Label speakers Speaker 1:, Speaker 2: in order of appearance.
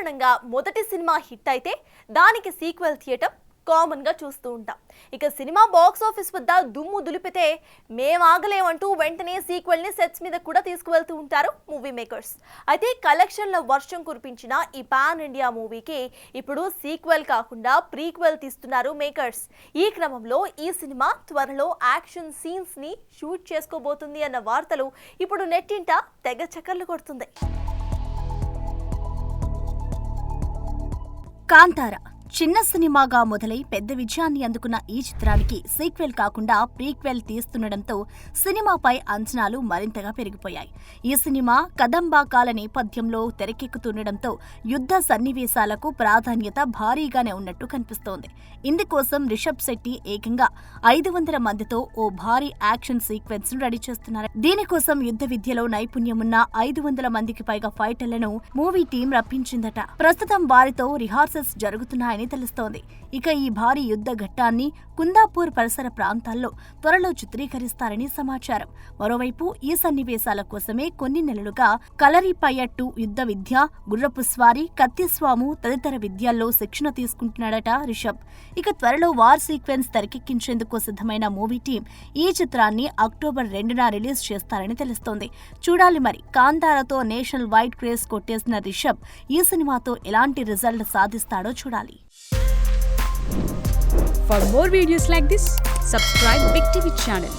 Speaker 1: సాధారణంగా మొదటి cinema hit అయితే దానికి సీక్వెల్ తీయటం కామన్ గా చూస్తూ ఉంటాం. ఇక సినిమా బాక్స్ ఆఫీస్ వద్ద దుమ్ము దులిపితే మేము ఆగలేమంటూ వెంటనే సీక్వెల్ ని సెట్స్ మీద కూడా తీసుకువెళ్తూ ఉంటారు మూవీ మేకర్స్. అయితే కలెక్షన్ల వర్షం కురిపించిన ఈ పాన్ ఇండియా మూవీకి ఇప్పుడు సీక్వెల్ కాకుండా ప్రీక్వెల్ తీస్తున్నారు మేకర్స్. ఈ క్రమంలో ఈ సినిమా త్వరలో యాక్షన్ సీన్స్ ని షూట్ చేసుకోబోతుంది అన్న వార్తలు ఇప్పుడు నెట్టింట తెగ చక్కర్లు కొడుతుంది.
Speaker 2: కాంతార చిన్న సినిమాగా మొదలై పెద్ద విజయాన్ని అందుకున్న ఈ చిత్రానికి సీక్వెల్ కాకుండా ప్రీక్వెల్ తీస్తుండటంతో సినిమాపై అంచనాలు మరింతగా పెరిగిపోయాయి. ఈ సినిమా కదంబాకాల నేపథ్యంలో తెరకెక్కుతుండటంతో యుద్ధ సన్నివేశాలకు ప్రాధాన్యత భారీగానే ఉన్నట్టు కనిపిస్తోంది. ఇందుకోసం రిషబ్ శెట్టి ఏకంగా 500 మందితో ఓ భారీ యాక్షన్ సీక్వెన్స్ ను రెడీ చేస్తున్నారు. దీనికోసం యుద్ధ విద్యలో నైపుణ్యమున్న 500 మందికి పైగా ఫైటర్లను మూవీ టీం రప్పించిందట. ప్రస్తుతం వారితో రిహార్సల్స్ జరుగుతున్నాయని తెలుస్తోంది. ఇక ఈ భారీ యుద్ధ ఘట్టాన్ని కుందాపూర్ పరిసర ప్రాంతాల్లో త్వరలో చిత్రీకరిస్తారని సమాచారం. మరోవైపు ఈ సన్నివేశాల కోసమే కొన్ని నెలలుగా కలరిపయట్టు యుద్ధ విద్య, గుర్రపు స్వారీ, కత్తిస్వాము తదితర విద్యల్లో శిక్షణ తీసుకుంటున్నాడట రిషబ్. ఇక త్వరలో వార్ సీక్వెన్స్ తెరకెక్కించేందుకు సిద్ధమైన మూవీ టీం ఈ చిత్రాన్ని అక్టోబర్ 2న రిలీజ్ చేస్తారని తెలుస్తోంది. చూడాలి మరి. కాంతారతో నేషనల్ వైడ్ క్రేజ్ కొట్టేసిన రిషబ్ ఈ సినిమాతో ఎలాంటి రిజల్ట్ సాధిస్తాడో చూడాలి.
Speaker 3: For more videos like this, subscribe Big TV channel.